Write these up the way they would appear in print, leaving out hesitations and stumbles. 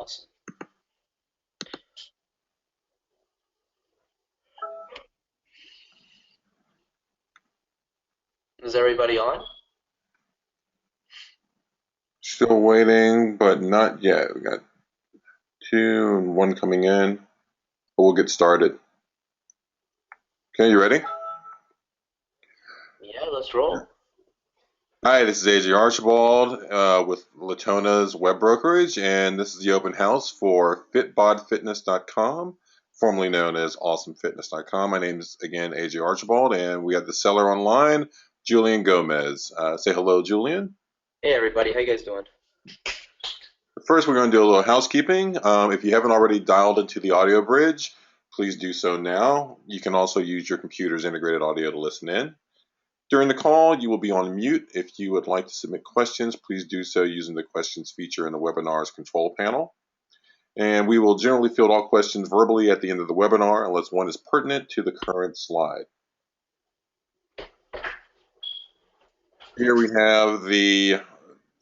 Awesome. Is everybody on? Still waiting, but not yet. We got two and one coming in, but we'll get started. Okay, you ready? Yeah, let's roll. Hi, this is AJ Archibald with Latona's web brokerage, and this is the open house for fitbodfitness.com, formerly known as awesomefitness.com. My name is, again, AJ Archibald, and we have the seller online, Julian Gomez. Say hello, Julian. Hey, everybody. How you guys doing? First, we're going to do a little housekeeping. If you haven't already dialed into the audio bridge, please do so now. You can also use your computer's integrated audio to listen in. During the call, you will be on mute. If you would like to submit questions, please do so using the questions feature in the webinar's control panel. And we will generally field all questions verbally at the end of the webinar unless one is pertinent to the current slide. Here we have the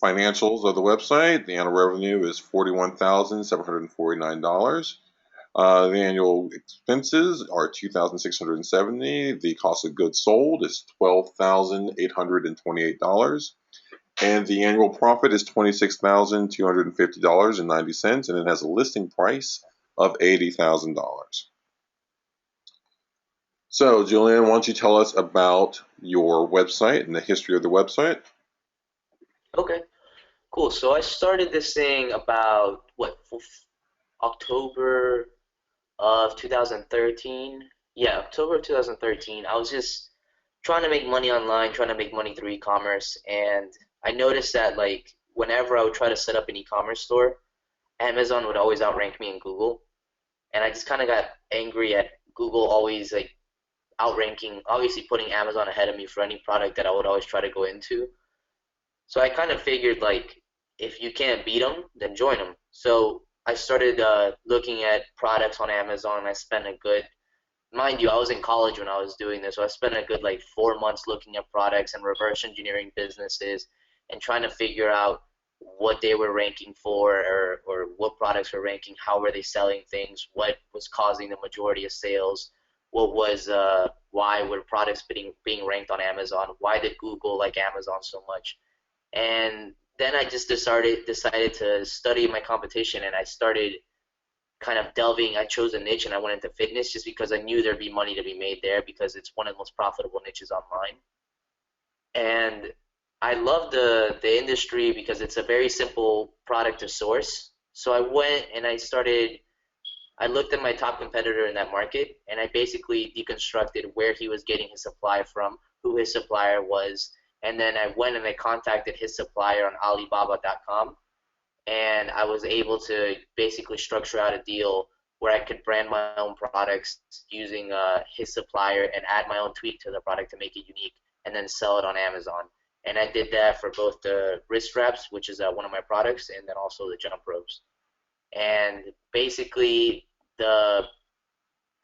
financials of the website. The annual revenue is $41,749. The annual expenses are $2,670. The cost of goods sold is $12,828. And the annual profit is $26,250.90, and it has a listing price of $80,000. So, Julian, why don't you tell us about your website and the history of the website? Okay, cool. So I started this thing about October of 2013. Yeah, October of 2013. I was just trying to make money online, trying to make money through e-commerce, and I noticed that like whenever I would try to set up an e-commerce store, Amazon would always outrank me in Google, and I just kind of got angry at Google always like outranking, obviously putting Amazon ahead of me for any product that I would always try to go into. So I kind of figured like if you can't beat them, then join them. So I started looking at products on Amazon. I spent a good, mind you, I was in college when I was doing this, so I spent a good like 4 months looking at products and reverse engineering businesses and trying to figure out what they were ranking for, or what products were ranking, how were they selling things, what was causing the majority of sales, what was why were products being ranked on Amazon, why did Google like Amazon so much. And then I just decided to study my competition, and I started kind of delving. I chose a niche and I went into fitness just because I knew there'd be money to be made there because it's one of the most profitable niches online. And I love the industry because it's a very simple product to source. So I went and I looked at my top competitor in that market, and I basically deconstructed where he was getting his supply from, who his supplier was, and then I went and I contacted his supplier on Alibaba.com, and I was able to basically structure out a deal where I could brand my own products using his supplier and add my own tweak to the product to make it unique, and then sell it on Amazon. And I did that for both the wrist straps, which is one of my products, and then also the jump ropes. And basically, the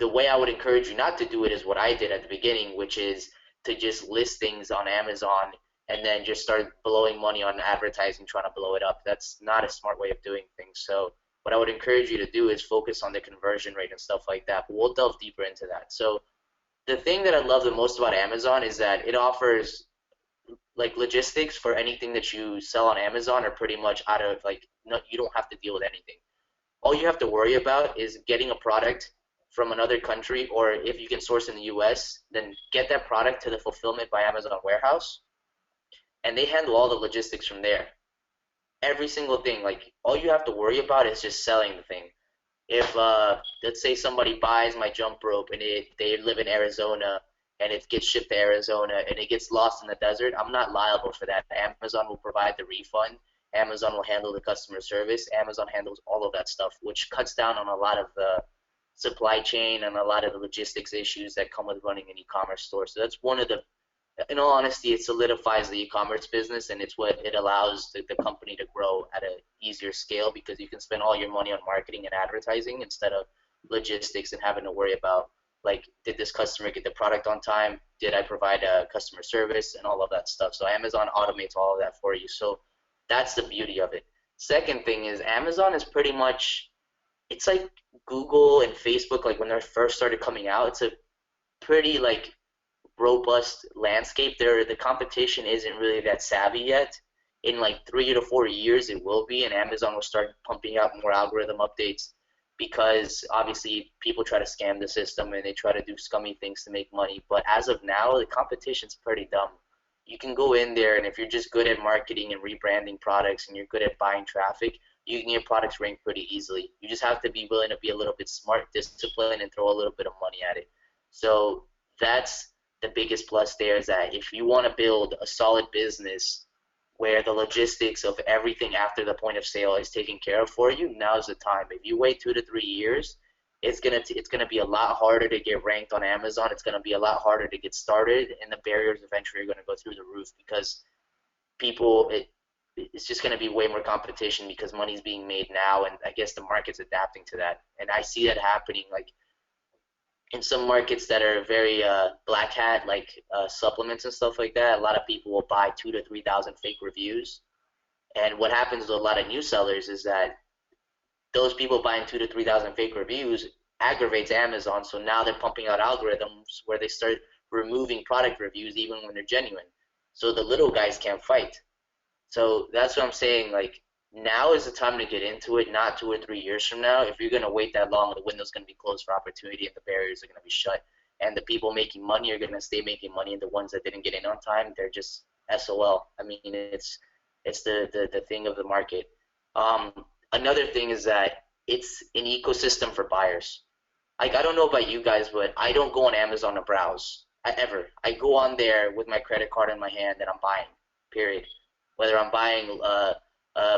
the way I would encourage you not to do it is what I did at the beginning, which is to just list things on Amazon and then just start blowing money on advertising, trying to blow it up. That's not a smart way of doing things. So what I would encourage you to do is focus on the conversion rate and stuff like that. But we'll delve deeper into that. So the thing that I love the most about Amazon is that it offers like logistics for anything that you sell on Amazon are pretty much out of like no, you don't have to deal with anything. All you have to worry about is getting a product from another country, or if you can source in the US, then get that product to the fulfillment by Amazon warehouse, and they handle all the logistics from there. Every single thing, like all you have to worry about is just selling the thing. If let's say somebody buys my jump rope and they live in Arizona and it gets shipped to Arizona and it gets lost in the desert, I'm not liable for that. Amazon will provide the refund. Amazon will handle the customer service. Amazon handles all of that stuff, which cuts down on a lot of the supply chain and a lot of the logistics issues that come with running an e-commerce store. So that's one of the, in all honesty, it solidifies the e-commerce business, and it's what it allows the company to grow at an easier scale because you can spend all your money on marketing and advertising instead of logistics and having to worry about like, did this customer get the product on time? Did I provide a customer service and all of that stuff? So Amazon automates all of that for you. So that's the beauty of it. Second thing is Amazon is pretty much, it's like Google and Facebook, like when they first started coming out, it's a pretty like robust landscape. There, the competition isn't really that savvy yet. In like 3 to 4 years, it will be, and Amazon will start pumping out more algorithm updates because obviously people try to scam the system and they try to do scummy things to make money. But as of now, the competition's pretty dumb. You can go in there, and if you're just good at marketing and rebranding products and you're good at buying traffic, you can get products ranked pretty easily. You just have to be willing to be a little bit smart, disciplined, and throw a little bit of money at it. So that's the biggest plus there, is that if you want to build a solid business where the logistics of everything after the point of sale is taken care of for you, now's the time. If you wait 2 to 3 years, it's gonna be a lot harder to get ranked on Amazon. It's gonna be a lot harder to get started, and the barriers of entry are gonna go through the roof because it's just going to be way more competition because money's being made now, and I guess the market's adapting to that. And I see that happening like in some markets that are very black hat, like supplements and stuff like that. A lot of people will buy 2 to 3 thousand fake reviews, and what happens with a lot of new sellers is that those people buying 2 to 3 thousand fake reviews aggravates Amazon. So now they're pumping out algorithms where they start removing product reviews even when they're genuine. So the little guys can't fight. So that's what I'm saying. Like, now is the time to get into it, not 2 or 3 years from now. If you're gonna wait that long, the window's gonna be closed for opportunity, and the barriers are gonna be shut. And the people making money are gonna stay making money, and the ones that didn't get in on time, they're just SOL. I mean, it's the thing of the market. Another thing is that it's an ecosystem for buyers. Like, I don't know about you guys, but I don't go on Amazon to browse. Ever. I go on there with my credit card in my hand and I'm buying. Period. Whether I'm buying a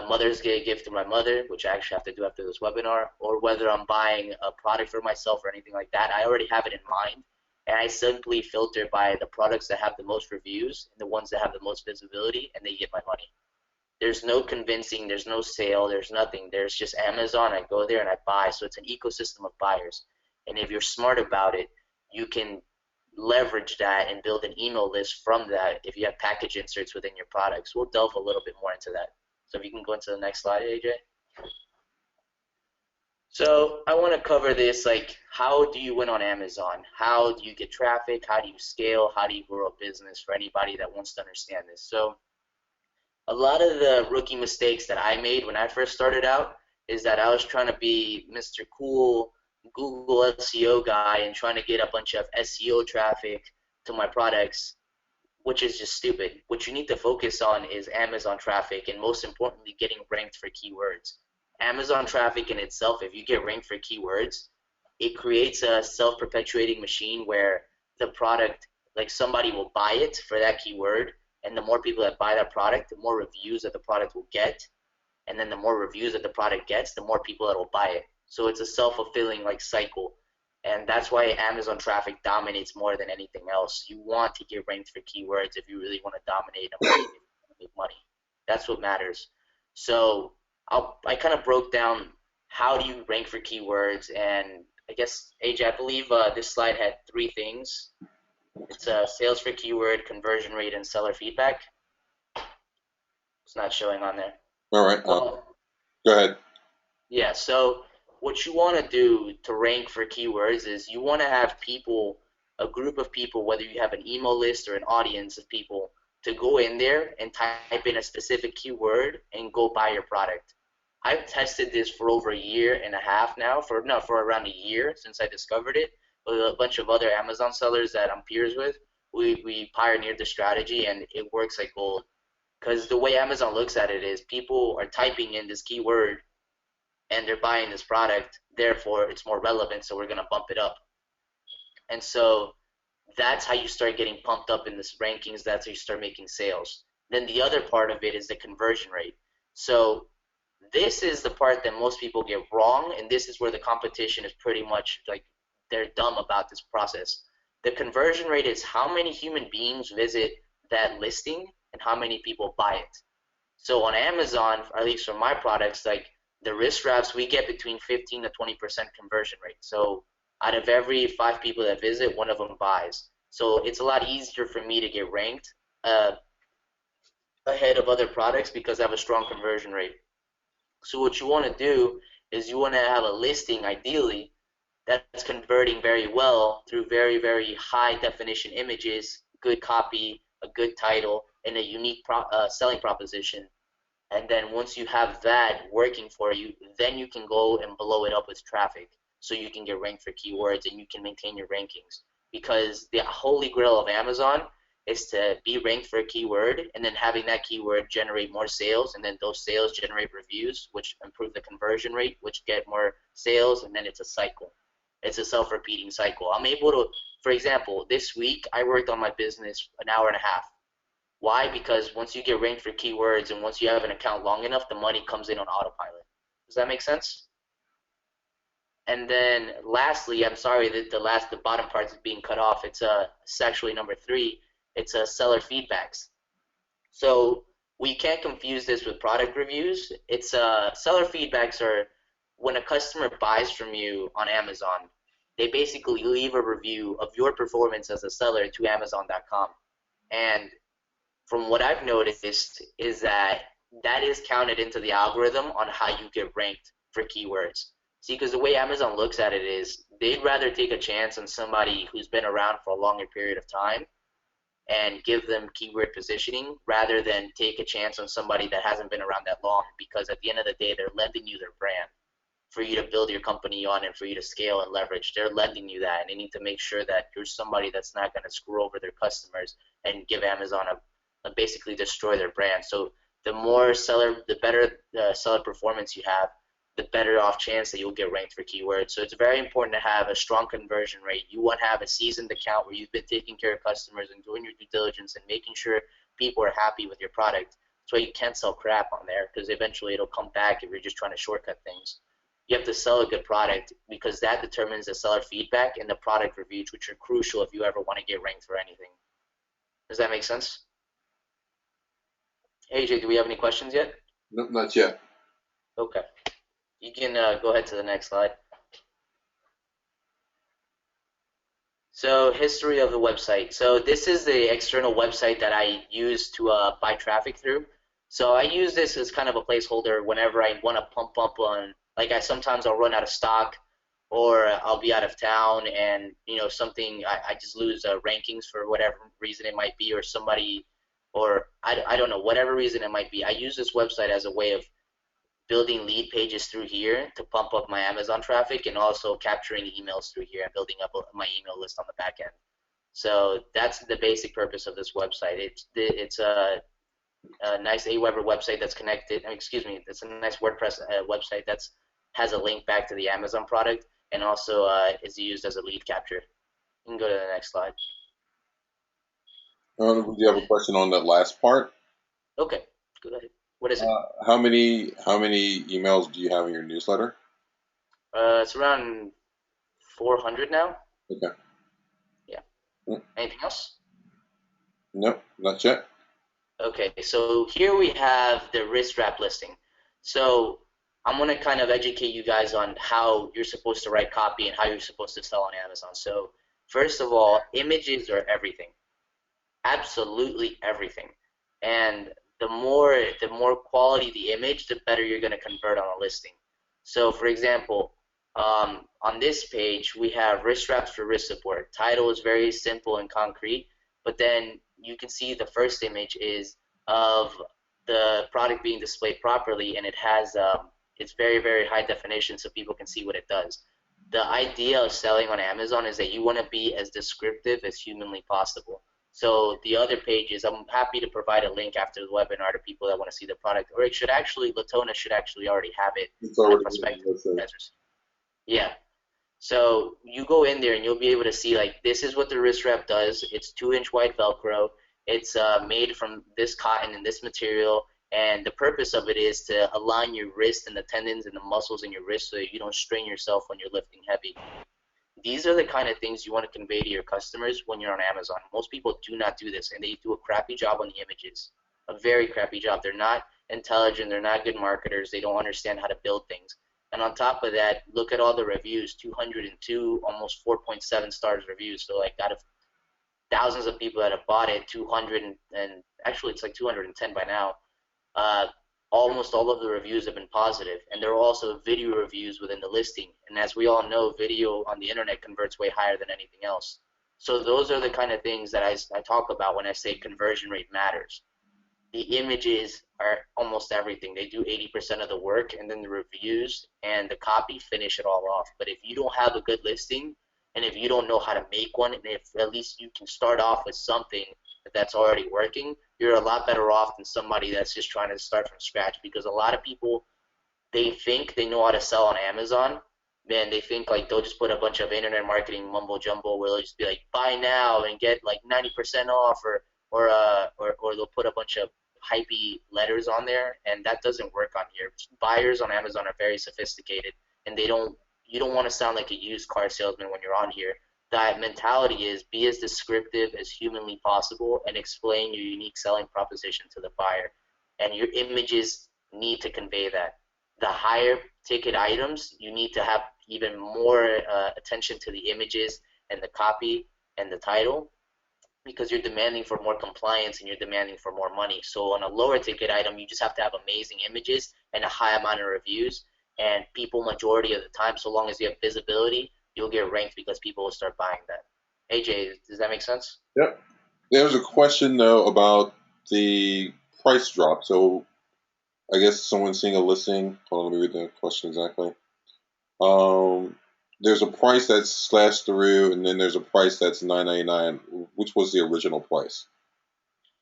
Mother's Day gift to my mother, which I actually have to do after this webinar, or whether I'm buying a product for myself or anything like that, I already have it in mind. And I simply filter by the products that have the most reviews and the ones that have the most visibility, and they get my money. There's no convincing, there's no sale, there's nothing. There's just Amazon. I go there and I buy. So it's an ecosystem of buyers. And if you're smart about it, you can leverage that and build an email list from that if you have package inserts within your products. We'll delve a little bit more into that. So if you can go into the next slide, AJ. So I want to cover this, like, how do you win on Amazon? How do you get traffic? How do you scale? How do you grow a business, for anybody that wants to understand this? So a lot of the rookie mistakes that I made when I first started out is that I was trying to be Mr. Cool Google SEO guy and trying to get a bunch of SEO traffic to my products, which is just stupid. What you need to focus on is Amazon traffic, and most importantly, getting ranked for keywords. Amazon traffic in itself, if you get ranked for keywords, it creates a self-perpetuating machine where the product, like, somebody will buy it for that keyword, and the more people that buy that product, the more reviews that the product will get, and then the more reviews that the product gets, the more people that will buy it. So it's a self-fulfilling like cycle, and that's why Amazon traffic dominates more than anything else. You want to get ranked for keywords if you really want to dominate a market and make money. That's what matters. So I kind of broke down how do you rank for keywords, and I guess AJ, I believe this slide had three things. It's sales for keyword, conversion rate, and seller feedback. It's not showing on there. All right. Well, Go ahead. yeah, so what you want to do to rank for keywords is you want to have people, a group of people, whether you have an email list or an audience of people, to go in there and type in a specific keyword and go buy your product. I've tested this for over a year and a half now, for around a year since I discovered it, with a bunch of other Amazon sellers that I'm peers with. We pioneered the strategy, and it works like gold. Because the way Amazon looks at it is people are typing in this keyword and they're buying this product, therefore it's more relevant, so we're going to bump it up. And so that's how you start getting pumped up in this rankings. That's how you start making sales. Then the other part of it is the conversion rate. So this is the part that most people get wrong, and this is where the competition is pretty much like, they're dumb about this process. The conversion rate is how many human beings visit that listing and how many people buy it. So on Amazon, or at least for my products, like the wrist wraps, we get between 15 to 20% conversion rate. So out of every 5 people that visit, one of them buys. So it's a lot easier for me to get ranked ahead of other products because I have a strong conversion rate. So what you want to do is you want to have a listing ideally that's converting very well through very, very high definition images, good copy, a good title, and a unique selling proposition. And then once you have that working for you, then you can go and blow it up with traffic so you can get ranked for keywords and you can maintain your rankings. Because the holy grail of Amazon is to be ranked for a keyword and then having that keyword generate more sales, and then those sales generate reviews, which improve the conversion rate, which get more sales, and then it's a cycle. It's a self-repeating cycle. I'm able to, for example, this week I worked on my business an hour and a half. Why? Because once you get ranked for keywords and once you have an account long enough, the money comes in on autopilot. Does that make sense? And then lastly, I'm sorry that the bottom part is being cut off. It's actually number 3. It's seller feedbacks. So we can't confuse this with product reviews. It's seller feedbacks are when a customer buys from you on Amazon, they basically leave a review of your performance as a seller to Amazon.com. And from what I've noticed is that that is counted into the algorithm on how you get ranked for keywords. See, because the way Amazon looks at it is they'd rather take a chance on somebody who's been around for a longer period of time and give them keyword positioning rather than take a chance on somebody that hasn't been around that long, because at the end of the day, they're lending you their brand for you to build your company on and for you to scale and leverage. They're lending you that, and they need to make sure that you're somebody that's not going to screw over their customers and give Amazon basically destroy their brand. So the better the seller performance you have, the better off chance that you'll get ranked for keywords. So it's very important to have a strong conversion rate. You want to have a seasoned account where you've been taking care of customers and doing your due diligence and making sure people are happy with your product. That's why you can't sell crap on there, because eventually it'll come back if you're just trying to shortcut things. You have to sell a good product because that determines the seller feedback and the product reviews, which are crucial if you ever want to get ranked for anything. Does that make sense? Hey, AJ, do we have any questions yet? No, not yet. Okay. You can go ahead to the next slide. So history of the website. So this is the external website that I use to buy traffic through. So I use this as kind of a placeholder whenever I want to pump up on, like sometimes I'll run out of stock or I'll be out of town and, something, I just lose rankings for whatever reason it might be, or somebody, or I don't know, whatever reason it might be. I use this website as a way of building lead pages through here to pump up my Amazon traffic, and also capturing emails through here and building up my email list on the back end. So that's the basic purpose of this website. It's a nice Aweber website that's connected. Excuse me, it's a nice WordPress website that's has a link back to the Amazon product, and also is used as a lead capture. You can go to the next slide. Do you have a question on that last part? Okay, go ahead. What is it? How many emails do you have in your newsletter? It's around 400 now. Okay. Yeah. Anything else? Nope, not yet. Okay, so here we have the wrist wrap listing. So I'm going to kind of educate you guys on how you're supposed to write copy and how you're supposed to sell on Amazon. So first of all, images are everything. Absolutely everything. And the more quality the image, the better you're going to convert on a listing. So for example, on this page, we have wrist wraps for wrist support. Title is very simple and concrete, but then you can see the first image is of the product being displayed properly, and it's very, very high definition so people can see what it does. The idea of selling on Amazon is that you want to be as descriptive as humanly possible. So the other pages, I'm happy to provide a link after the webinar to people that want to see the product, or it should actually, Latona should actually already have it It's for the already prospective listed. advertisers. Yeah. So you go in there and you'll be able to see, like, this is what the wrist wrap does. It's 2-inch wide Velcro. It's made from this cotton and this material, and the purpose of it is to align your wrist and the tendons and the muscles in your wrist so that you don't strain yourself when you're lifting heavy. These are the kind of things you want to convey to your customers when you're on Amazon. Most people do not do this, and they do a crappy job on the images, a very crappy job. They're not intelligent. They're not good marketers. They don't understand how to build things. And on top of that, look at all the reviews, 202, almost 4.7 stars reviews. So like out of thousands of people that have bought it, 200 and actually it's like 210 by now. Uh, almost all of the reviews have been positive, and there are also video reviews within the listing. And as we all know, video on the internet converts way higher than anything else. So those are the kind of things that I talk about when I say conversion rate matters. The images are almost everything. They do 80% of the work, and then the reviews and the copy finish it all off. But if you don't have a good listing, and if you don't know how to make one, and if at least you can start off with something that's already working, you're a lot better off than somebody that's just trying to start from scratch. Because a lot of people, they think they know how to sell on Amazon. Man, they think like they'll just put a bunch of internet marketing mumbo jumbo where they'll just be like buy now and get like 90% off, or they'll put a bunch of hypey letters on there, and that doesn't work on here. Buyers on Amazon are very sophisticated, and they don't you don't want to sound like a used car salesman when you're on here. That mentality is be as descriptive as humanly possible and explain your unique selling proposition to the buyer. And your images need to convey that. The higher ticket items, you need to have even more attention to the images and the copy and the title, because you're demanding for more compliance and you're demanding for more money. So on a lower ticket item, you just have to have amazing images and a high amount of reviews. And people, majority of the time, so long as you have visibility, you'll get ranked because people will start buying that. AJ, does that make sense? Yep. There's a question though about the price drop. So I guess someone's seeing a listing. Hold on, let me read the question exactly. Um, there's a price that's slashed through, and then there's a price that's 9.99. Which was the original price?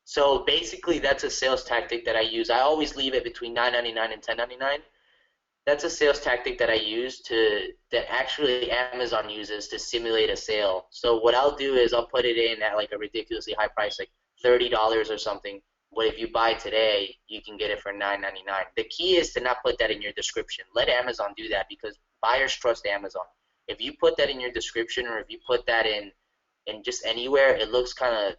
So basically, that's a sales tactic that I use. I always leave it between 9.99 and 10.99. That's a sales tactic that I use to that actually Amazon uses to simulate a sale. So what I'll do is I'll put it in at like a ridiculously high price, like $30 or something. But if you buy today, you can get it for 9.99. The key is to not put that in your description. Let Amazon do that because buyers trust Amazon. If you put that in your description, or if you put that in just anywhere, it looks kind of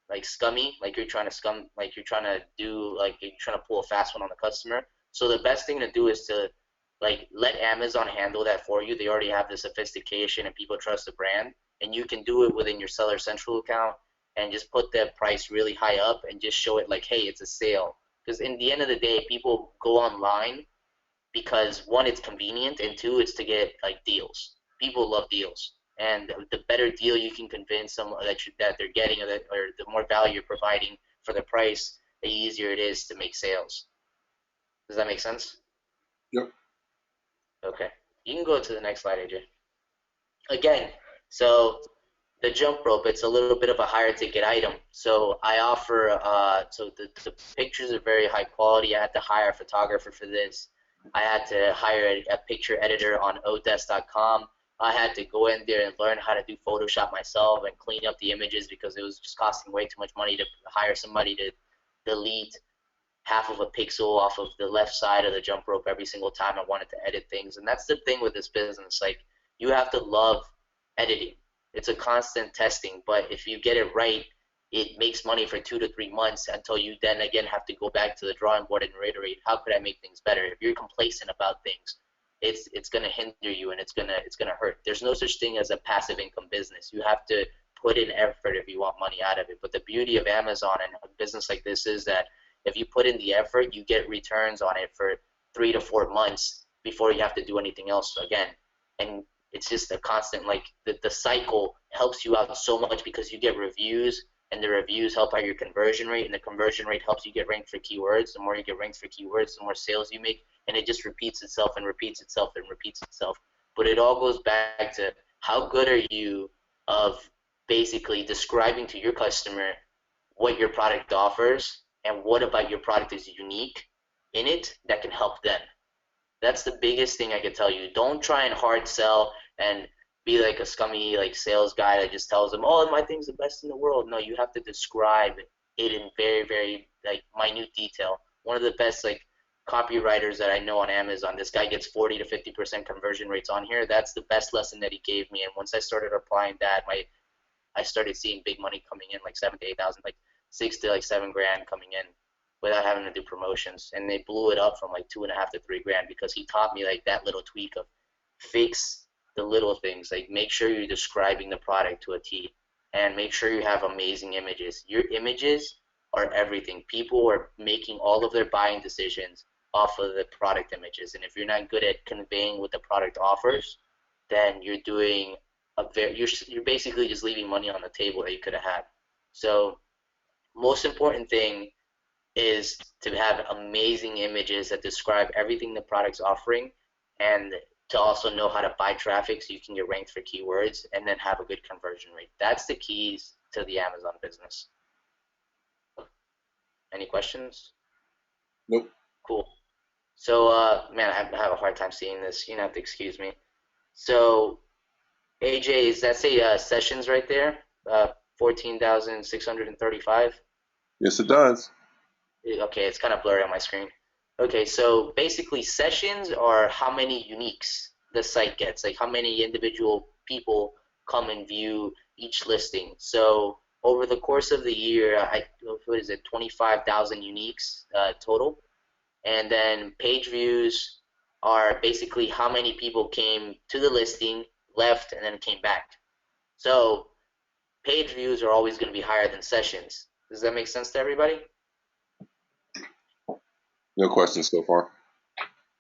like scummy, like you're trying to like you're trying to do, like you're trying to pull a fast one on the customer. So the best thing to do is to like let Amazon handle that for you. They already have the sophistication and people trust the brand, and you can do it within your Seller Central account and just put the price really high up and just show it like, hey, it's a sale. Because in the end of the day, people go online because one, it's convenient, and two, it's to get like deals. People love deals, and the better deal you can convince them that they're getting, or the more value you're providing for the price, the easier it is to make sales. Does that make sense? Yep. Okay. You can go to the next slide, AJ. Again, so the jump rope, it's a little bit of a higher ticket item. So I offer, so the pictures are very high quality. I had to hire a photographer for this. I had to hire a picture editor on odesk.com. I had to go in there and learn how to do Photoshop myself and clean up the images because it was just costing way too much money to hire somebody to delete half of a pixel off of the left side of the jump rope every single time I wanted to edit things. And that's the thing with this business. Like, you have to love editing. It's a constant testing, but if you get it right, it makes money for 2 to 3 months until you then again have to go back to the drawing board and reiterate, how could I make things better? If you're complacent about things, it's gonna hinder you, and it's gonna hurt. There's no such thing as a passive income business. You have to put in effort if you want money out of it. But the beauty of Amazon and a business like this is that if you put in the effort, you get returns on it for 3 to 4 months before you have to do anything else again. And it's just a constant, like the cycle helps you out so much because you get reviews, and the reviews help out your conversion rate, and the conversion rate helps you get ranked for keywords. The more you get ranked for keywords, the more sales you make, and it just repeats itself and repeats itself and repeats itself. But it all goes back to how good are you of basically describing to your customer what your product offers and what about your product is unique in it that can help them. That's the biggest thing I could tell you. Don't try and hard sell and be like a scummy like sales guy that just tells them, "Oh, my thing's the best in the world." No, you have to describe it in very, very like minute detail. One of the best like copywriters that I know on Amazon, this guy gets 40 to 50% conversion rates on here. That's the best lesson that he gave me. And once I started applying that, I started seeing big money coming in, like 7 to 8 thousand, like 6 to like 7 grand coming in without having to do promotions. And they blew it up from like 2.5 to 3 grand because he taught me like that little tweak of fix the little things. Like, make sure you're describing the product to a T, and make sure you have amazing images. Your images are everything. People are making all of their buying decisions off of the product images. And if you're not good at conveying what the product offers, then you're doing you're basically just leaving money on the table that you could have had. So most important thing is to have amazing images that describe everything the product's offering, and to also know how to buy traffic so you can get ranked for keywords and then have a good conversion rate. That's the keys to the Amazon business. Any questions? Nope. Cool. So, man, I have a hard time seeing this. You have to excuse me. So, AJ, is that say sessions right there? 14,635. Yes, it does. Okay, it's kind of blurry on my screen. Okay, so basically sessions are how many uniques the site gets, like how many individual people come and view each listing. So over the course of the year, what is it, 25,000 uniques total. And then page views are basically how many people came to the listing, left, and then came back. So page views are always going to be higher than sessions. Does that make sense to everybody? No questions so far.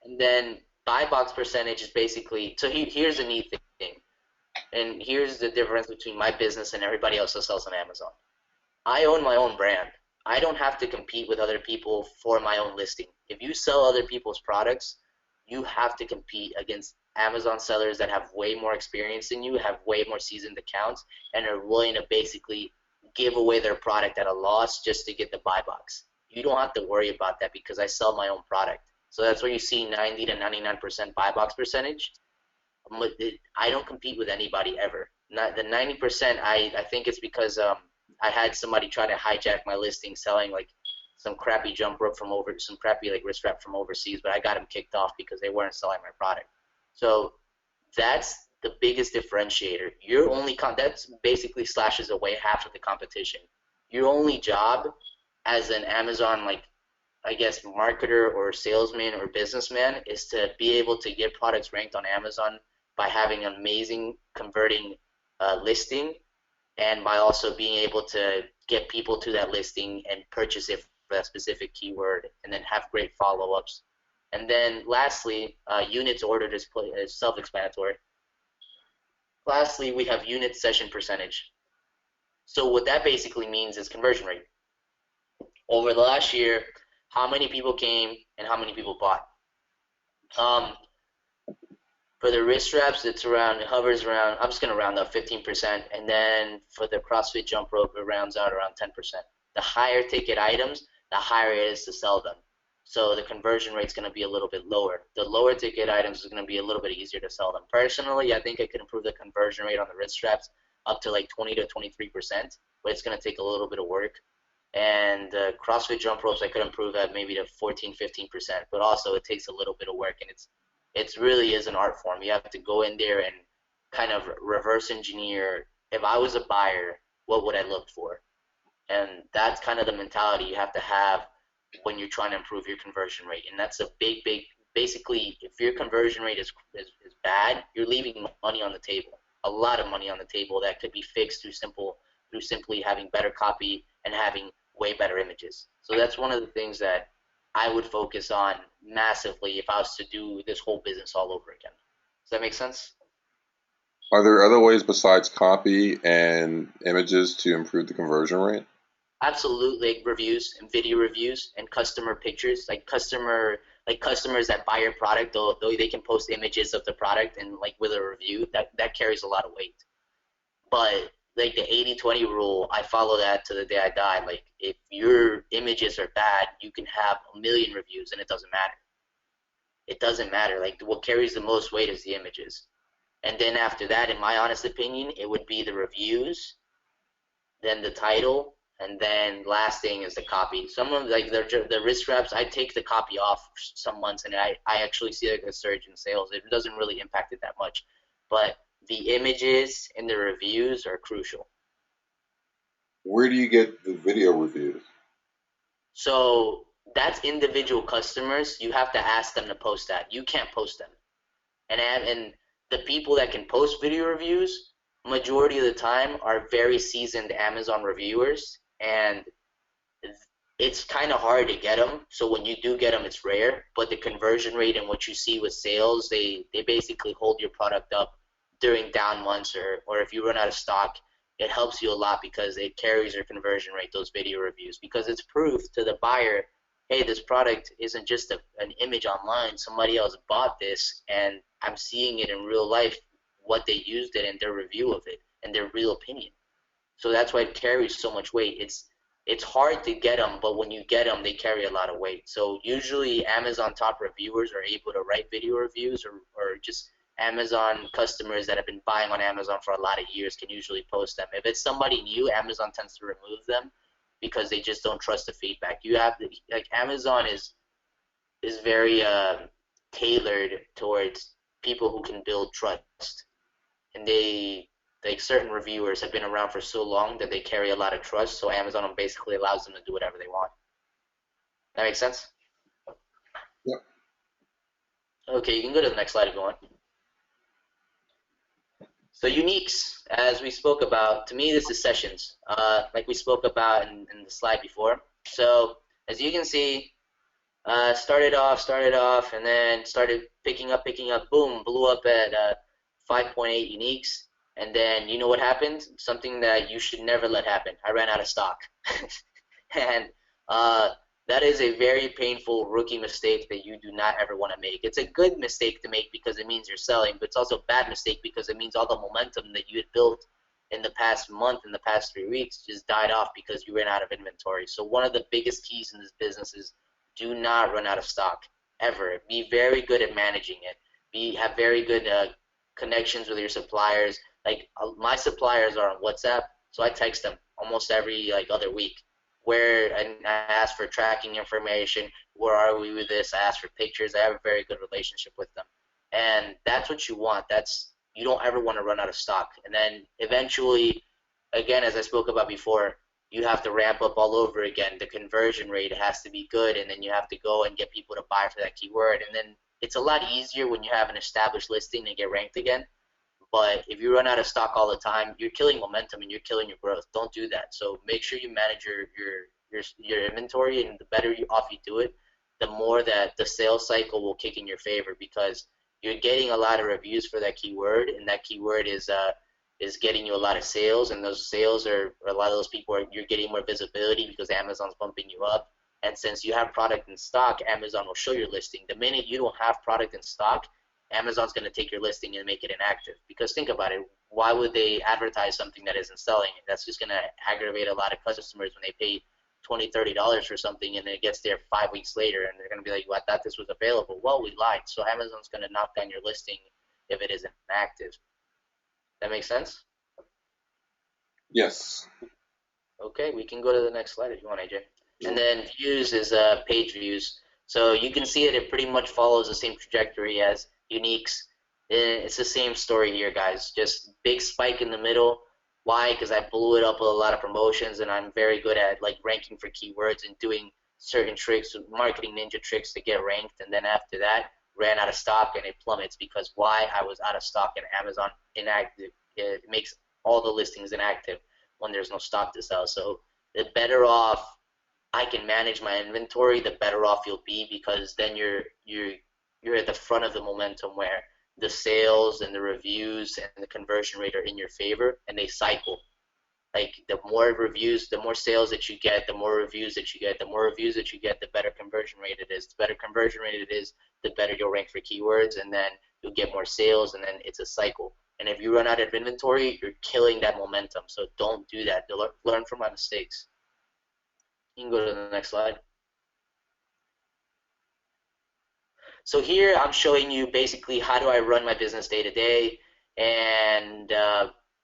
And then buy box percentage is basically, so here's a neat thing. And here's the difference between my business and everybody else that sells on Amazon. I own my own brand. I don't have to compete with other people for my own listing. If you sell other people's products, you have to compete against Amazon sellers that have way more experience than you, have way more seasoned accounts, and are willing to basically give away their product at a loss just to get the buy box. You don't have to worry about that because I sell my own product. So that's where you see 90 to 99% buy box percentage. I don't compete with anybody ever. Not the 90%. I think it's because I had somebody try to hijack my listing selling like some crappy jump rope from some crappy like wrist wrap from overseas, but I got them kicked off because they weren't selling my product. So that's the biggest differentiator. Your only that's basically slashes away half of the competition. Your only job as an Amazon like I guess marketer or salesman or businessman is to be able to get products ranked on Amazon by having an amazing converting listing, and by also being able to get people to that listing and purchase it for that specific keyword, and then have great follow-ups. And then lastly, units ordered is self-explanatory. Lastly, we have unit session percentage. So what that basically means is conversion rate. Over the last year, how many people came and how many people bought. Um, for the wrist straps, it hovers around, I'm just going to round up 15%. And then for the CrossFit jump rope, it rounds out around 10%. The higher ticket items, the higher it is to sell them. So the conversion rate is going to be a little bit lower. The lower ticket items is going to be a little bit easier to sell them. Personally, I think I could improve the conversion rate on the wrist straps up to like 20 to 23%, but it's going to take a little bit of work. And CrossFit jump ropes I could improve at maybe to 14-15%, but also it takes a little bit of work, and it's really is an art form. You have to go in there and kind of reverse engineer, if I was a buyer, what would I look for? And that's kind of the mentality you have to have when you're trying to improve your conversion rate. And that's a big, basically, if your conversion rate is bad, you're leaving money on the table, a lot of money on the table that could be fixed through simply having better copy and having way better images. So that's one of the things that I would focus on massively if I was to do this whole business all over again. Does that make sense? Are there other ways besides copy and images to improve the conversion rate? Absolutely, like reviews and video reviews and customer pictures, like customers that buy your product, they can post images of the product and like with a review, that carries a lot of weight. But like the 80-20 rule, I follow that to the day I die. Like if your images are bad, you can have a million reviews and it doesn't matter. It doesn't matter. Like what carries the most weight is the images. And then after that, in my honest opinion, it would be the reviews, then the title, and then last thing is the copy. Some of like the wrist straps, I take the copy off some months, and I actually see like a surge in sales. It doesn't really impact it that much, but the images and the reviews are crucial. Where do you get the video reviews? So that's individual customers. You have to ask them to post that. You can't post them. And the people that can post video reviews, majority of the time, are very seasoned Amazon reviewers, and it's kind of hard to get them. So when you do get them, it's rare. But the conversion rate and what you see with sales, they basically hold your product up during down months, or if you run out of stock, it helps you a lot because it carries your conversion rate, those video reviews, because it's proof to the buyer, hey, this product isn't just an image online. Somebody else bought this, and I'm seeing it in real life, what they used it in their review of it and their real opinion. So that's why it carries so much weight. It's hard to get them, but when you get them, they carry a lot of weight. So usually Amazon top reviewers are able to write video reviews, or just Amazon customers that have been buying on Amazon for a lot of years can usually post them. If it's somebody new, Amazon tends to remove them because they just don't trust the feedback. You have like Amazon is very tailored towards people who can build trust, and they like certain reviewers have been around for so long that they carry a lot of trust. So Amazon basically allows them to do whatever they want. That makes sense. Yep. Okay, you can go to the next slide if you want. So uniques, as we spoke about, to me this is sessions, like we spoke about in the slide before. So as you can see, started off, and then started picking up, boom, blew up at 5.8 uniques. And then you know what happened? Something that you should never let happen. I ran out of stock. And uh, that is a very painful rookie mistake that you do not ever want to make. It's a good mistake to make because it means you're selling, but it's also a bad mistake because it means all the momentum that you had built in the past month, in the past 3 weeks, just died off because you ran out of inventory. So one of the biggest keys in this business is do not run out of stock ever. Be very good at managing it. Have very good connections with your suppliers. Like my suppliers are on WhatsApp, so I text them almost every like other week. Where and I ask for tracking information. Where are we with this? I ask for pictures. I have a very good relationship with them, and that's what you want. That's you don't ever want to run out of stock. And then eventually, again, as I spoke about before, you have to ramp up all over again. The conversion rate has to be good, and then you have to go and get people to buy for that keyword. And then it's a lot easier when you have an established listing and get ranked again. But if you run out of stock all the time, you're killing momentum and you're killing your growth. Don't do that. So make sure you manage your inventory, and the better off you do it, the more that the sales cycle will kick in your favor because you're getting a lot of reviews for that keyword, and that keyword is getting you a lot of sales, and those sales are a lot of those people are you're getting more visibility because Amazon's bumping you up. And since you have product in stock, Amazon will show your listing. The minute you don't have product in stock, Amazon's going to take your listing and make it inactive. Because think about it, why would they advertise something that isn't selling? That's just going to aggravate a lot of customers when they pay $20, $30 for something and it gets there 5 weeks later and they're going to be like, well, I thought this was available. Well, we lied. So Amazon's going to knock down your listing if it isn't active. That makes sense? Yes. Okay, we can go to the next slide if you want, AJ. And then views is page views. So you can see it pretty much follows the same trajectory as uniques. It's the same story here, guys. Just big spike in the middle. Why? Because I blew it up with a lot of promotions, and I'm very good at like ranking for keywords and doing certain tricks, marketing ninja tricks to get ranked. And then after that, ran out of stock and it plummets because why? I was out of stock and Amazon inactive. It makes all the listings inactive when there's no stock to sell. So the better off I can manage my inventory, the better off you'll be because then you're at the front of the momentum where the sales and the reviews and the conversion rate are in your favor and they cycle. Like the more reviews, the more sales that you get, the more reviews that you get, the more reviews that you get, the better conversion rate it is. The better conversion rate it is, the better you'll rank for keywords, and then you'll get more sales, and then it's a cycle. And if you run out of inventory, you're killing that momentum. So don't do that. Learn from my mistakes. You can go to the next slide. So here I'm showing you basically how do I run my business day to day, and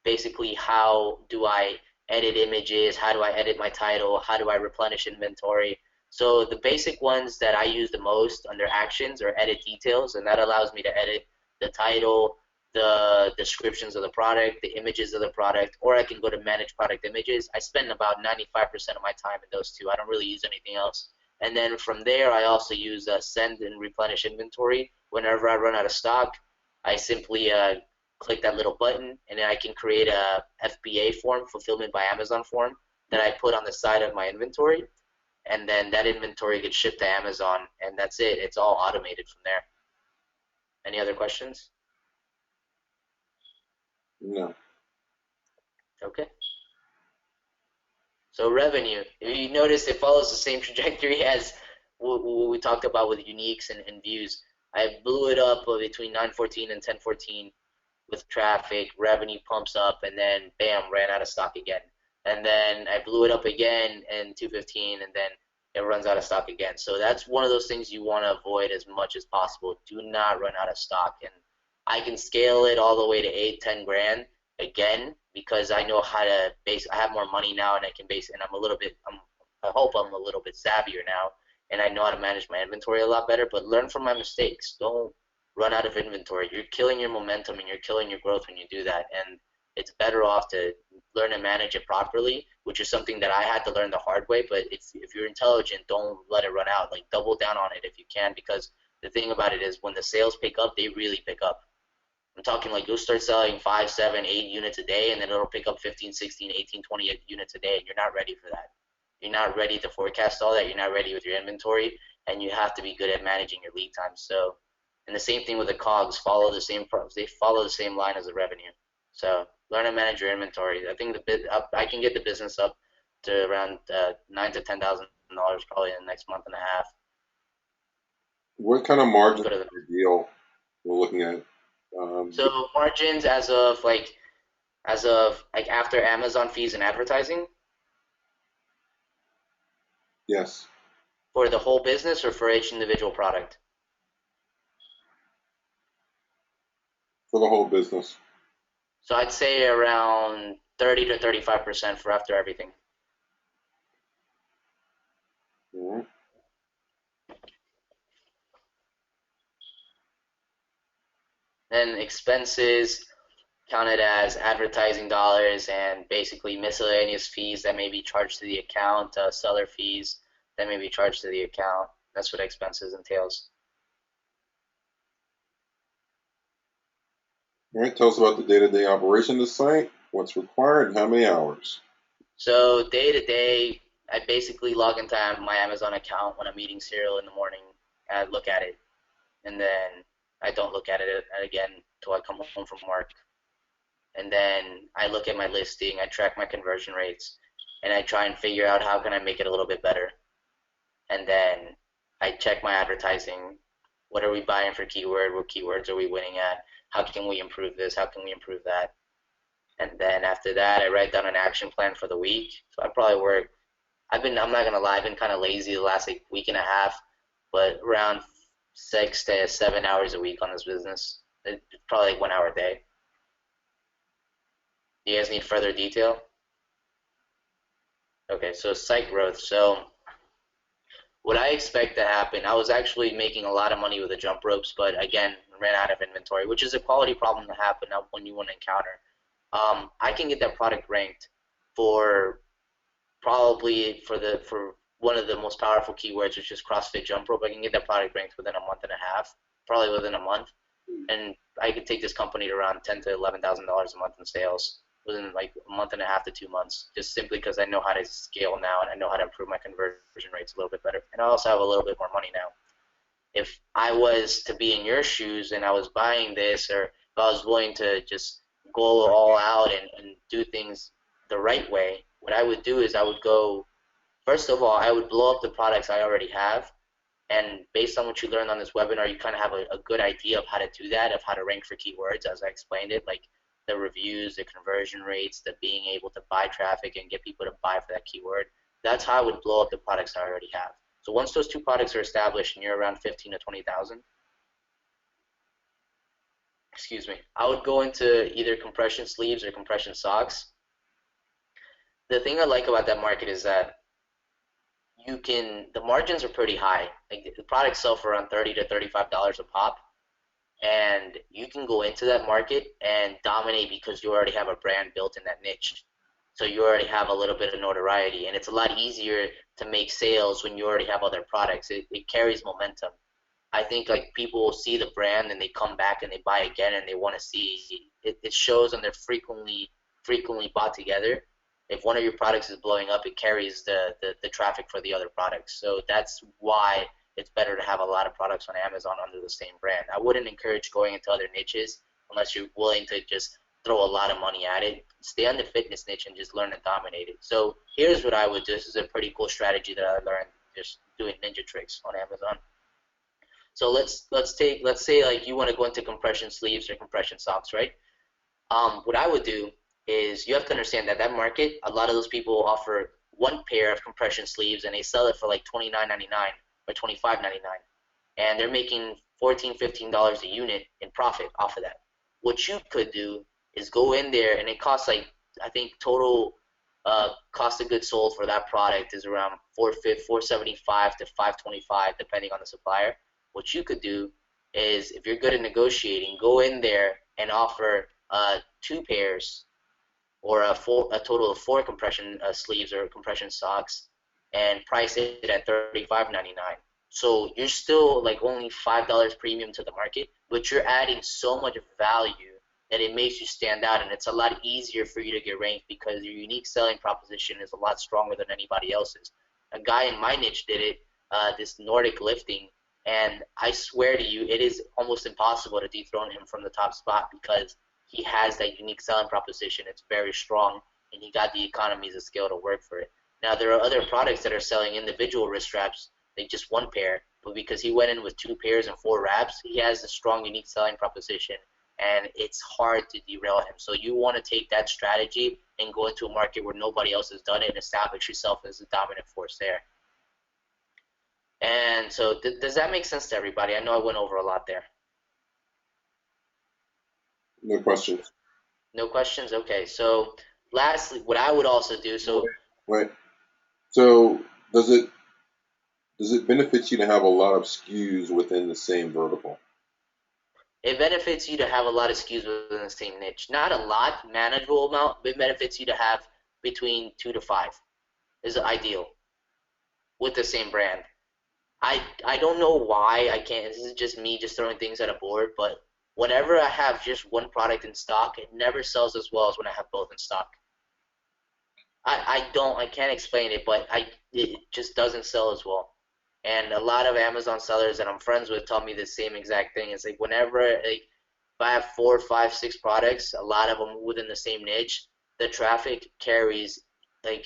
basically how do I edit images, how do I edit my title, how do I replenish inventory. So the basic ones that I use the most under actions are edit details, and that allows me to edit the title, the descriptions of the product, the images of the product, or I can go to manage product images. I spend about 95% of my time in those two. I don't really use anything else. And then from there, I also use send and replenish inventory. Whenever I run out of stock, I simply click that little button, and then I can create a FBA form, fulfillment by Amazon form, that I put on the side of my inventory. and then that inventory gets shipped to Amazon, and that's it. It's all automated from there. Any other questions? No. Okay. So revenue, if you notice, it follows the same trajectory as what we talked about with uniques and views. I blew it up between 9:14 and 10:14 with traffic, revenue pumps up, and then bam, ran out of stock again. And then I blew it up again in 2:15, and then it runs out of stock again. So that's one of those things you want to avoid as much as possible. Do not run out of stock. And I can scale it all the way to 8, 10 grand again because I know how to base. I have more money now, and I can base. And I'm a little bit. I hope I'm a little bit savvier now, and I know how to manage my inventory a lot better. But learn from my mistakes. Don't run out of inventory. You're killing your momentum and you're killing your growth when you do that. And it's better off to learn and manage it properly, which is something that I had to learn the hard way. But it's, if you're intelligent, don't let it run out. Like double down on it if you can, because the thing about it is when the sales pick up, they really pick up. I'm talking like you'll start selling 5, 7, 8 units a day, and then it'll pick up 15, 16, 18, 20 units a day, and you're not ready for that. You're not ready to forecast all that. You're not ready with your inventory, and you have to be good at managing your lead times. So, and the same thing with the COGS. Follow the same. They follow the same line as the revenue. So learn to manage your inventory. I think I can get the business up to around $9,000 to $10,000 probably in the next month and a half. What kind of margin Go to the deal we're looking at? So margins as of like after Amazon fees and advertising Yes, for the whole business or for each individual product. for the whole business. So I'd say around 30 to 35% for after everything. Mhm. Then expenses counted as advertising dollars and basically miscellaneous fees that may be charged to the account, seller fees that may be charged to the account. That's what expenses entails. All right, tell us about the day-to-day operation of the site, what's required, and how many hours. So day to day, I basically log into my Amazon account when I'm eating cereal in the morning. I look at it, and then I don't look at it again until I come home from work. And then I look at my listing, I track my conversion rates, and I try and figure out how can I make it a little bit better. And then I check my advertising. What are we buying for keyword? What keywords are we winning at? How can we improve this? How can we improve that? And then after that, I write down an action plan for the week. So I probably work. I'm not gonna lie, I've been kind of lazy the last like week and a half, but around 6 to 7 hours a week on this business. It's probably like 1 hour a day. You guys need further detail? Okay, so site growth. So what I expect to happen, I was actually making a lot of money with the jump ropes, but again, ran out of inventory, which is a quality problem to happen when you want to encounter. I can get that product ranked for probably for one of the most powerful keywords, which is CrossFit jump rope. I can get that product ranked within a month and a half, probably within a month, and I could take this company to around $10,000 to $11,000 a month in sales within like a month and a half to 2 months, just simply because I know how to scale now and I know how to improve my conversion rates a little bit better, and I also have a little bit more money now. If I was to be in your shoes and I was buying this, or if I was willing to just go all out and do things the right way, what I would do is I would go, first of all, I would blow up the products I already have. And based on what you learned on this webinar, you kind of have a good idea of how to do that, of how to rank for keywords, as I explained it, like the reviews, the conversion rates, the being able to buy traffic and get people to buy for that keyword. That's how I would blow up the products I already have. So once those two products are established and you're around 15 to 20,000, excuse me, I would go into either compression sleeves or compression socks. The thing I like about that market is that the margins are pretty high. Like the products sell for around $30 to $35 a pop, and you can go into that market and dominate because you already have a brand built in that niche. So you already have a little bit of notoriety, and it's a lot easier to make sales when you already have other products. It carries momentum. I think like people will see the brand and they come back and they buy again and they want to see it. It shows and they're frequently bought together. If one of your products is blowing up, it carries the traffic for the other products. So that's why it's better to have a lot of products on Amazon under the same brand. I wouldn't encourage going into other niches unless you're willing to just throw a lot of money at it. Stay on the fitness niche and just learn to dominate it. So here's what I would do. This is a pretty cool strategy that I learned just doing ninja tricks on Amazon. So let's say like you want to go into compression sleeves or compression socks, right? What I would do is you have to understand that that market, a lot of those people offer one pair of compression sleeves and they sell it for like $29.99 or $25.99, and they're making $14, $15 a unit in profit off of that. What you could do is go in there, and it costs like, I think total cost of goods sold for that product is around 475 to 525 depending on the supplier. What you could do is, if you're good at negotiating, go in there and offer two pairs or a total of four compression sleeves or compression socks, and price it at $35.99. So you're still like only $5 premium to the market, but you're adding so much value that it makes you stand out, and it's a lot easier for you to get ranked because your unique selling proposition is a lot stronger than anybody else's. A guy in my niche did it, this Nordic lifting, and I swear to you, it is almost impossible to dethrone him from the top spot because he has that unique selling proposition. It's very strong, and he got the economies of scale to work for it. Now, there are other products that are selling individual wrist straps, like just one pair, but because he went in with two pairs and four wraps, he has a strong, unique selling proposition, and it's hard to derail him. So you want to take that strategy and go into a market where nobody else has done it and establish yourself as a dominant force there. And so does that make sense to everybody? I know I went over a lot there. No questions. No questions? Okay. So lastly, what I would also do, so Wait. So does it benefit you to have a lot of SKUs within the same vertical? it benefits you to have a lot of SKUs within the same niche. Not a lot, manageable amount, but it benefits you to have between two to five is ideal with the same brand. I don't know why I can't. This is just me just throwing things at a board, but whenever I have just one product in stock, it never sells as well as when I have both in stock. I can't explain it, but it just doesn't sell as well. And a lot of Amazon sellers that I'm friends with tell me the same exact thing. It's like whenever like if I have four, five, six products, a lot of them within the same niche, the traffic carries like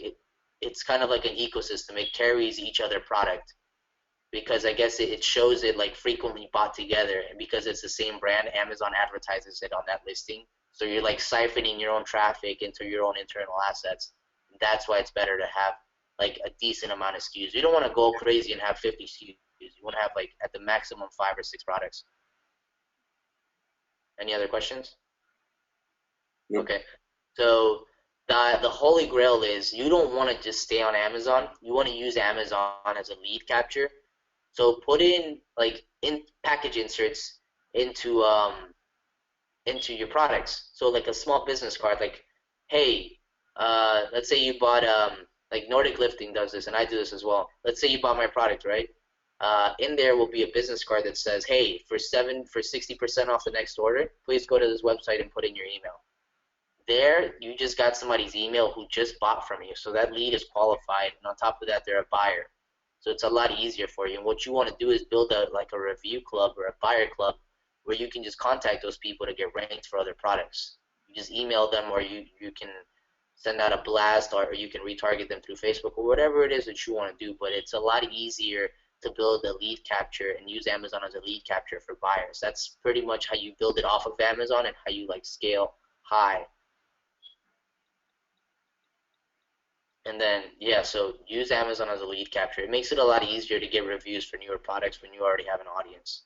it's kind of like an ecosystem. It carries each other product because I guess it shows it like frequently bought together, and because it's the same brand, Amazon advertises it on that listing. So you're like siphoning your own traffic into your own internal assets. That's why it's better to have like a decent amount of SKUs. You don't want to go crazy and have 50 SKUs. You want to have like at the maximum five or six products. Any other questions? Yep. Okay. So the holy grail is you don't want to just stay on Amazon. You want to use Amazon as a lead capture. So put in like in package inserts into into your products. So like a small business card, like, hey, let's say you bought like Nordic Lifting does this, and I do this as well. Let's say you bought my product, right? In there will be a business card that says, hey, for 60% off the next order, please go to this website and put in your email. There, you just got somebody's email who just bought from you, so that lead is qualified, and on top of that, they're a buyer. So it's a lot easier for you. And what you want to do is build a like a review club or a buyer club where you can just contact those people to get ranked for other products. You just email them, or you can send out a blast, or you can retarget them through Facebook or whatever it is that you want to do. But it's a lot easier to build a lead capture and use Amazon as a lead capture for buyers. That's pretty much how you build it off of Amazon and how you like scale high. And then, yeah, so use Amazon as a lead capture. It makes it a lot easier to get reviews for newer products when you already have an audience.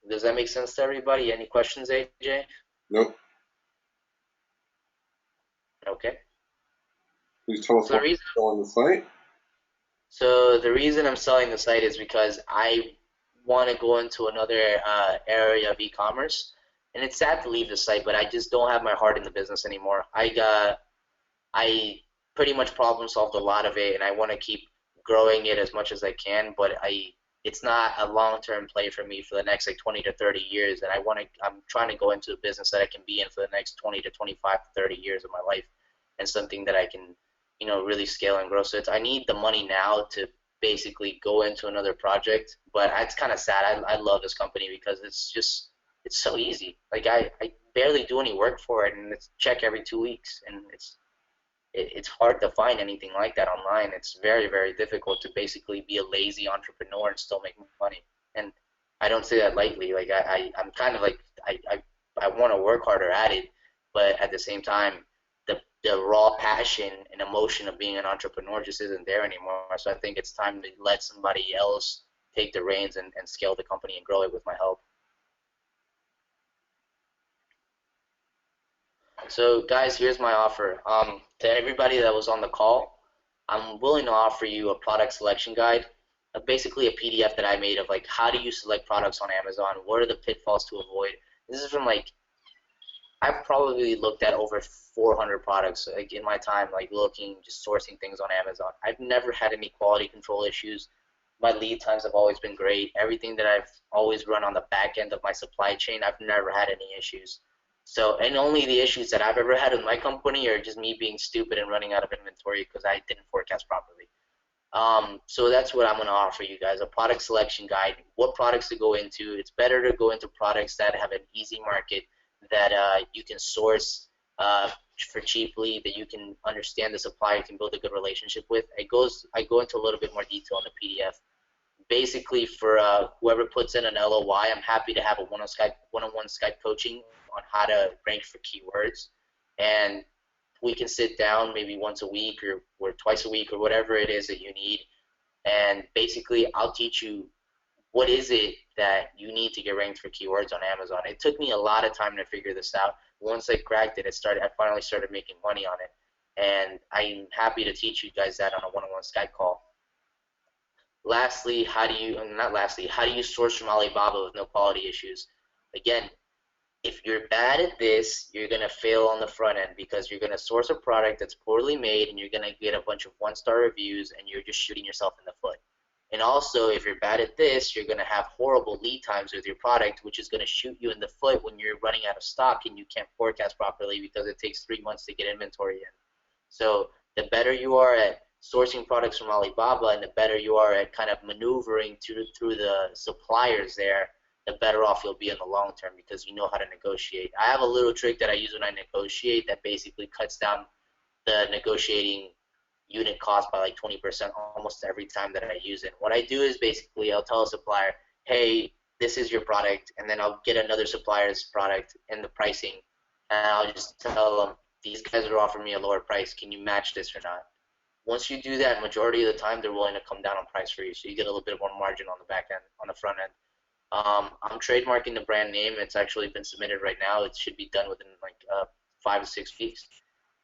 Does that make sense to everybody? Any questions, AJ? Nope. Okay. Please tell us So the what reason, you on the site. so the reason I'm selling the site is because I want to go into another area of e-commerce, and it's sad to leave the site, but I just don't have my heart in the business anymore. I pretty much problem solved a lot of it, and I want to keep growing it as much as I can. But it's not a long-term play for me for the next like 20 to 30 years, and I'm trying to go into a business that I can be in for the next 20 to 25 to 30 years of my life. and something that I can, really scale and grow. So I need the money now to basically go into another project. But it's kind of sad. I love this company because it's so easy. Like I barely do any work for it, and it's check every 2 weeks, and it's hard to find anything like that online. It's very, very difficult to basically be a lazy entrepreneur and still make money. And I don't say that lightly. Like I'm kind of like I want to work harder at it, but at the same time, the raw passion and emotion of being an entrepreneur just isn't there anymore. So I think it's time to let somebody else take the reins and scale the company and grow it with my help. So, guys, here's my offer. To everybody that was on the call, I'm willing to offer you a product selection guide, basically a PDF that I made of like how do you select products on Amazon, what are the pitfalls to avoid. This is from like I've probably looked at over 400 products like in my time, like looking, just sourcing things on Amazon. I've never had any quality control issues. My lead times have always been great. Everything that I've always run on the back end of my supply chain, I've never had any issues. So, and only the issues that I've ever had with my company are just me being stupid and running out of inventory because I didn't forecast properly. So that's what I'm going to offer you guys, a product selection guide, what products to go into. It's better to go into products that have an easy market, that you can source for cheaply, that you can understand the supplier, can build a good relationship with. I go into a little bit more detail in the PDF. Basically, for whoever puts in an LOI, I'm happy to have a one-on-one Skype coaching on how to rank for keywords, and we can sit down maybe once a week or twice a week or whatever it is that you need, and basically I'll teach you what is it that you need to get ranked for keywords on Amazon. It took me a lot of time to figure this out. Once I cracked it, I finally started making money on it, and I'm happy to teach you guys that on a one-on-one Skype call. Lastly, not lastly, how do you source from Alibaba with no quality issues? Again, if you're bad at this, you're going to fail on the front end because you're going to source a product that's poorly made and you're going to get a bunch of one-star reviews and you're just shooting yourself in the foot. And also, if you're bad at this, you're going to have horrible lead times with your product, which is going to shoot you in the foot when you're running out of stock and you can't forecast properly because it takes 3 months to get inventory in. So the better you are at sourcing products from Alibaba and the better you are at kind of maneuvering through the suppliers there, the better off you'll be in the long term because you know how to negotiate. I have a little trick that I use when I negotiate that basically cuts down the negotiating unit cost by like 20% almost every time that I use it. What I do is basically I'll tell a supplier, hey, this is your product, and then I'll get another supplier's product and the pricing, and I'll just tell them, these guys are offering me a lower price. Can you match this or not? Once you do that, majority of the time they're willing to come down on price for you, so you get a little bit more margin on the back end, on the front end. I'm trademarking the brand name. It's actually been submitted right now. It should be done within like 5 to 6 weeks.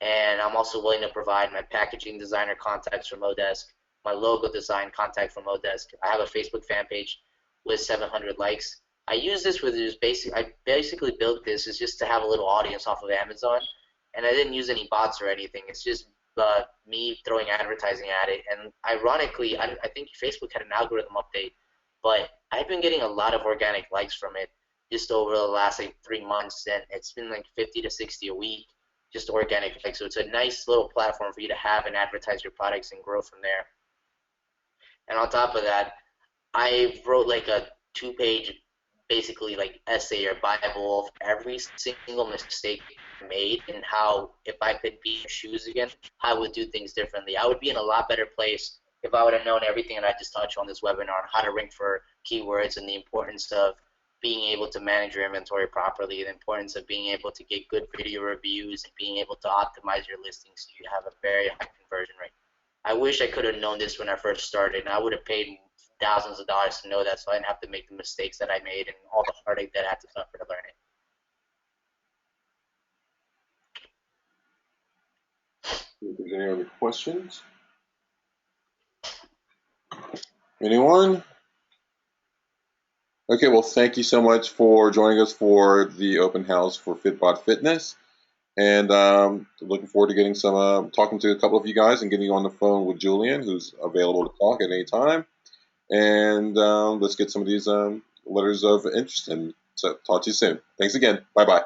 And I'm also willing to provide my packaging designer contacts from Odesk, my logo design contact from Odesk. I have a Facebook fan page with 700 likes. I use this with just I basically built this is just to have a little audience off of Amazon, and I didn't use any bots or anything. It's just me throwing advertising at it. And ironically, I think Facebook had an algorithm update, but I've been getting a lot of organic likes from it just over the last like 3 months, and it's been like 50 to 60 a week, just organic likes. So it's a nice little platform for you to have and advertise your products and grow from there. And on top of that, I wrote like a two-page, basically like essay or Bible of every single mistake I made and how, if I could be in your shoes again, I would do things differently. I would be in a lot better place if I would have known everything that I just touched on this webinar, how to rank for keywords and the importance of being able to manage your inventory properly, the importance of being able to get good video reviews and being able to optimize your listings so you have a very high conversion rate. I wish I could have known this when I first started, and I would have paid thousands of dollars to know that, so I didn't have to make the mistakes that I made and all the heartache that I had to suffer to learn it. If there's any other questions, anyone? Okay, well, thank you so much for joining us for the open house for Fitbot Fitness. And looking forward to getting some, talking to a couple of you guys and getting you on the phone with Julian, who's available to talk at any time. And let's get some of these letters of interest. And so talk to you soon. Thanks again. Bye-bye.